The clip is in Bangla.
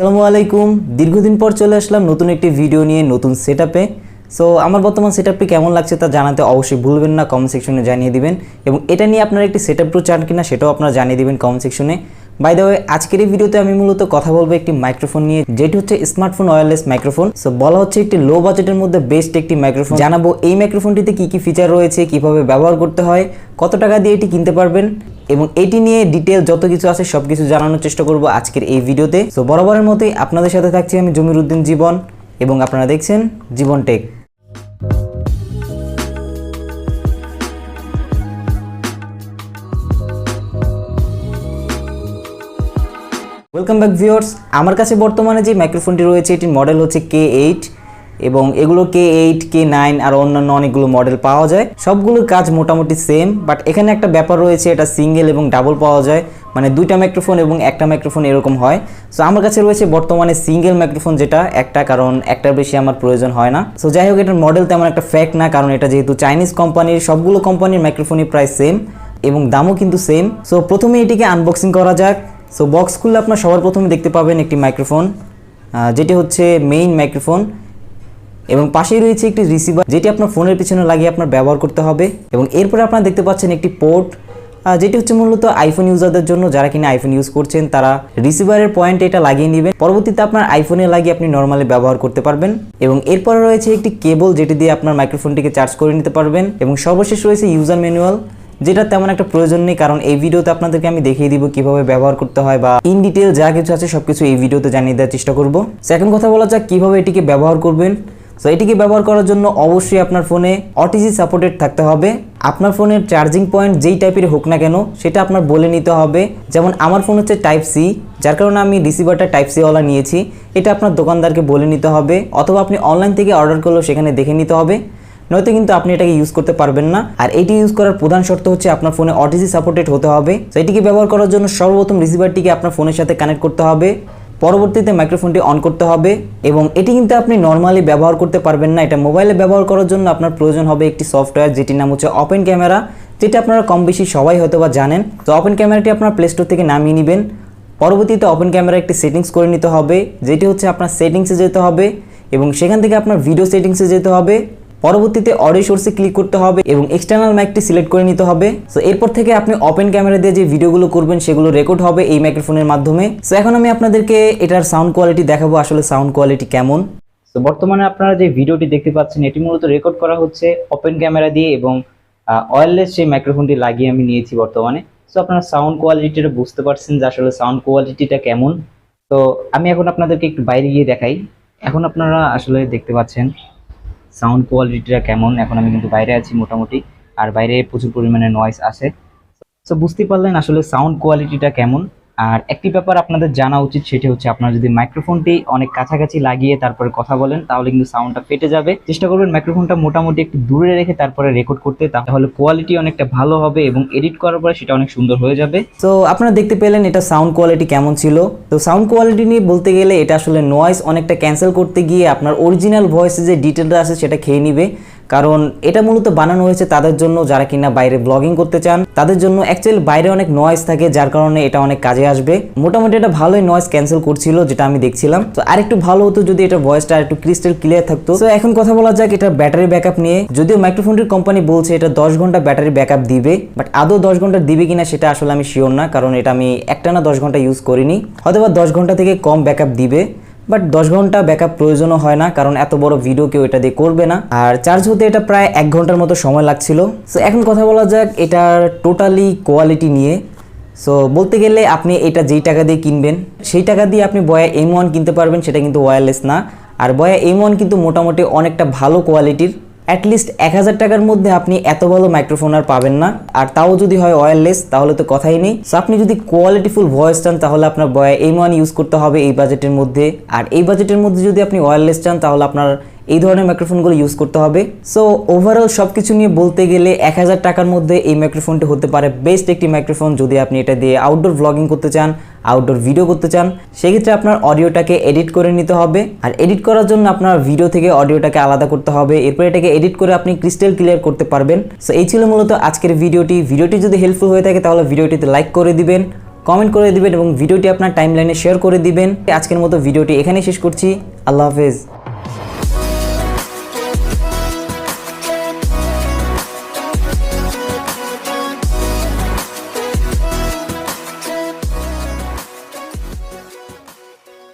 আসসালামু আলাইকুম। দীর্ঘদিন পর চলে আসলাম নতুন একটি ভিডিও নিয়ে নতুন সেটআপে। সো আমার বর্তমান সেটআপটি কেমন লাগছে তা জানাতে অবশ্যই ভুলবেন না, কমেন্ট সেকশনে জানিয়ে দিবেন। এবং এটা নিয়ে আপনারা একটি সেটআপ টু চান কিনা সেটাও আপনারা জানিয়ে দিবেন কমেন্ট সেকশনে। বাই দ্য ওয়ে, আজকের এই ভিডিওতে আমি মূলত কথা বলবো একটি মাইক্রোফোন নিয়ে, যেটি হচ্ছে স্মার্টফোন ওয়্যারলেস মাইক্রোফোন। সো বলা হচ্ছে একটি লো বাজেটের মধ্যে বেস্ট একটি মাইক্রোফোন। জানাবো এই মাইক্রোফোনটিতে কি কি ফিচার রয়েছে, কিভাবে ব্যবহার করতে হয়, কত টাকা দিয়ে এটি কিনতে পারবেন এবং এটি নিয়ে ডিটেল যত কিছু আছে সবকিছু জানানোর চেষ্টা করব আজকের এই ভিডিওতে। সো বরাবরের মতোই আপনাদের সাথে থাকছি আমি জমির উদ্দিন জীবন এবং আপনারা দেখছেন জীবন টেক। Welcome back viewers. আমার কাছে বর্তমানে যে মাইক্রোফোনটি রয়েছে এটির মডেল হচ্ছে K8 এবং এগুলো K8, K9 আর অন্যান্য অনেকগুলো মডেল পাওয়া যায়। সবগুলোর কাজ মোটামুটি সেম, বাট এখানে একটা ব্যাপার রয়েছে, এটা সিঙ্গেল এবং ডাবল পাওয়া যায়, মানে দুইটা মাইক্রোফোন এবং একটা মাইক্রোফোন এরকম হয়। সো আমার কাছে রয়েছে বর্তমানে সিঙ্গেল মাইক্রোফোন, যেটা একটা, কারণ একটার বেশি আমার প্রয়োজন হয় না। সো যাই হোক, এটার মডেল তেমন একটা ফ্যাক্ট না, কারণ এটা যেহেতু চাইনিজ কোম্পানির, সবগুলো কোম্পানির মাইক্রোফোনই প্রায় সেম এবং দামও কিন্তু সেম। সো প্রথমে এটিকে আনবক্সিং করা যাক। সো বক্স খুললে আপনার সবার প্রথমে দেখতে পাবেন একটি মাইক্রোফোন, যেটি হচ্ছে মেইন মাইক্রোফোন, এবং পাশেই রয়েছে একটি রিসিভার, যেটি আপনার ফোনের পিছনে লাগিয়ে আপনার ব্যবহার করতে হবে। এবং এরপরে আপনারা দেখতে পাচ্ছেন একটি পোর্ট, যেটি হচ্ছে মূলত আইফোন ইউজারদের জন্য। যারা কিনা আইফোন ইউজ করছেন তারা রিসিভারের পয়েন্টে এটা লাগিয়ে নেবেন, পরবর্তীতে আপনার আইফোনে লাগিয়ে আপনি নর্মালি ব্যবহার করতে পারবেন। এবং এরপরে রয়েছে একটি কেবল, যেটি দিয়ে আপনার মাইক্রোফোনটিকে চার্জ করে নিতে পারবেন। এবং সর্বশেষ রয়েছে ইউজার ম্যানুয়াল, যেটা তেমন একটা প্রয়োজন নেই, কারণ এই ভিডিওতে আপনাদেরকে আমি দেখিয়ে দিব কিভাবে ব্যবহার করতে হয়, বা ইন ডিটেল যা কিছু আছে সবকিছু এই ভিডিওতে জানিয়ে দেওয়ার চেষ্টা করব। সেকেন্ড কথা বলা যাক কিভাবে এটিকে ব্যবহার করবেন। সো এটিকে ব্যবহার করার জন্য অবশ্যই আপনার ফোনে ওটিজি সাপোর্টেড থাকতে হবে। আপনার ফোনের চার্জিং পয়েন্ট যেই টাইপের হোক না কেন সেটা আপনার বলে নিতে হবে। যেমন আমার ফোন হচ্ছে টাইপ সি, যার কারণে আমি রিসিভারটা টাইপ সি ওয়ালা নিয়েছি। এটা আপনার দোকানদারকে বলে নিতে হবে, অথবা আপনি অনলাইন থেকে অর্ডার করলেও সেখানে দেখে নিতে হবে, নয়তো কিন্তু আপনি এটাকে ইউজ করতে পারবেন না। আর এটি ইউজ করার প্রধান শর্ত হচ্ছে আপনার ফোনে ওটিজি সাপোর্টেড হতে হবে। তো এটিকে ব্যবহার করার জন্য সর্বপ্রথম রিসিভারটিকে আপনার ফোনের সাথে কানেক্ট করতে হবে, পরবর্তীতে মাইক্রোফোনটি অন করতে হবে। এবং এটি কিন্তু আপনি নর্মালি ব্যবহার করতে পারবেন না, এটা মোবাইলে ব্যবহার করার জন্য আপনার প্রয়োজন হবে একটি সফটওয়্যার, যেটির নাম হচ্ছে ওপেন ক্যামেরা, যেটা আপনারা কম বেশি সবাই হয়তো বা জানেন। তো ওপেন ক্যামেরাটি আপনার প্লে স্টোর থেকে নামিয়ে নেবেন। পরবর্তীতে ওপেন ক্যামেরা একটি সেটিংস করে নিতে হবে, যেটি হচ্ছে আপনার সেটিংসে যেতে হবে এবং সেখান থেকে আপনার ভিডিও সেটিংসে যেতে হবে। পরবর্তীতে অডিও সোর্সে ক্লিক করতে হবে এবং এক্সটার্নাল মাইকটি সিলেক্ট করে নিতে হবে। সো এরপর থেকে আপনি ওপেন ক্যামেরা দিয়ে যে ভিডিওগুলো করবেন সেগুলো রেকর্ড হবে এই মাইক্রোফোনের মাধ্যমে। সো এখন আমি আপনাদেরকে এটার সাউন্ড কোয়ালিটি দেখাবো, আসলে সাউন্ড কোয়ালিটি কেমন। সো বর্তমানে আপনারা যে ভিডিওটি দেখতে পাচ্ছেন এটি মূলত রেকর্ড করা হচ্ছে ওপেন ক্যামেরা দিয়ে এবং ওয়্যারলেস সেই মাইক্রোফোনটি লাগিয়ে আমি নিয়েছি বর্তমানে। সো আপনারা সাউন্ড কোয়ালিটিটা বুঝতে পারছেন যে আসলে সাউন্ড কোয়ালিটিটা কেমন। তো আমি এখন আপনাদেরকে একটু বাইরে গিয়ে দেখাই। এখন আপনারা আসলে দেখতে পাচ্ছেন সাউন্ড কোয়ালিটিটা কেমন। এখন আমি কিন্তু বাইরে আছি মোটামুটি, আর বাইরে প্রচুর পরিমাণে নয়েজ আছে। সো বুঝতে পারলেন আসলে সাউন্ড কোয়ালিটিটা কেমন। আর একটি ব্যাপার আপনাদের জানা উচিত, সেটি হচ্ছে আপনারা যদি মাইক্রোফোনটি অনেক কাছাকাছি লাগিয়ে তারপরে কথা বলেন তাহলে কিন্তু সাউন্ডটা ফেটে যাবে। চেষ্টা করবেন মাইক্রোফোনটা মোটামুটি একটু দূরে রেখে তারপরে রেকর্ড করতে, তাহলে কোয়ালিটি অনেকটা ভালো হবে এবং এডিট করার পরে সেটা অনেক সুন্দর হয়ে যাবে। তো আপনারা দেখতে পেলেন এটা সাউন্ড কোয়ালিটি কেমন ছিল। তো সাউন্ড কোয়ালিটি নিয়ে বলতে গেলে এটা আসলে নয়েজ অনেকটা ক্যান্সেল করতে গিয়ে আপনার অরিজিনাল ভয়েসে যে ডিটেলটা আছে সেটা খেয়ে নিবে, কারণ এটা মূলত বানানো হয়েছে তাদের জন্য যারা কিনা বাইরে ব্লগিং করতে চান, তাদের জন্য। অ্যাকচুয়ালি বাইরে অনেক নয়েজ থাকে, যার কারণে এটা অনেক কাজে আসবে। মোটামুটি এটা ভালোই নয়েজ ক্যান্সেল করছিল যেটা আমি দেখছিলাম। তো আরেকটু ভালো হতো যদি এটা ভয়েসটা আরেকটু ক্রিস্টাল ক্লিয়ার থাকতো। তো এখন কথা বলা যাক এটা ব্যাটারি ব্যাকআপ নিয়ে। যদিও মাইক্রোফোনটির কোম্পানি বলছে এটা 10 ঘন্টা ব্যাটারি ব্যাকআপ দিবে, বাট আদৌ 10 ঘন্টা দিবে কিনা সেটা আসলে আমি শিওর না, কারণ এটা আমি একটানা 10 ঘন্টা ইউজ করিনি। হয়তো বা 10 ঘন্টা থেকে কম ব্যাকআপ দিবে, বাট 10 ঘন্টা ব্যাকআপ প্রয়োজনও হয় না, কারণ এত বড় ভিডিও কেউ এটা দিয়ে করবে না। আর চার্জ হতে এটা প্রায় 1 ঘন্টার মতো সময় লাগছিল। সো এখন কথা বলা যাক এটার টোটালি কোয়ালিটি নিয়ে। সো বলতে গেলে আপনি এটা যেই টাকা দিয়ে কিনবেন সেই টাকা দিয়ে আপনি বয়া M1 কিনতে পারবেন, সেটা কিন্তু ওয়্যারলেস না। আর বয়া M1 কিন্তু মোটামুটি অনেকটা ভালো কোয়ালিটির। অ্যাটলিস্ট 1000 টাকার মধ্যে আপনি এত ভালো মাইক্রোফোন আর পাবেন না, আর তাও যদি হয় ওয়্যারলেস তাহলে তো কথাই নেই। সো আপনি যদি কোয়ালিটিফুল ভয়েস চান তাহলে আপনার বয়া M1 ইউজ করতে হবে এই বাজেটের মধ্যে। আর এই বাজেটের মধ্যে যদি আপনি ওয়্যারলেস চান তাহলে আপনার এই ধরনের মাইক্রোফোনগুলো ইউজ করতে হবে। সো ওভারঅল সব কিছু নিয়ে বলতে গেলে 1000 টাকার মধ্যে এই মাইক্রোফোনটি হতে পারে বেস্ট একটি মাইক্রোফোন, যদি আপনি এটা দিয়ে আউটডোর ব্লগিং করতে চান, আউটডোর ভিডিও করতে চান। সেক্ষেত্রে আপনার অডিওটাকে এডিট করে নিতে হবে, আর এডিট করার জন্য আপনার ভিডিও থেকে অডিওটাকে আলাদা করতে হবে। এরপর এটাকে এডিট করে আপনি ক্রিস্টাল ক্লিয়ার করতে পারবেন। সো এই ছিল মূলত আজকের ভিডিওটি যদি হেল্পফুল হয়ে থাকে তাহলে ভিডিওটিতে লাইক করে দিবেন, কমেন্ট করে দিবেন এবং ভিডিওটি আপনার টাইমলাইনে শেয়ার করে দিবেন। আজকের মতো ভিডিওটি এখানেই শেষ করছি। আল্লাহ হাফেজ।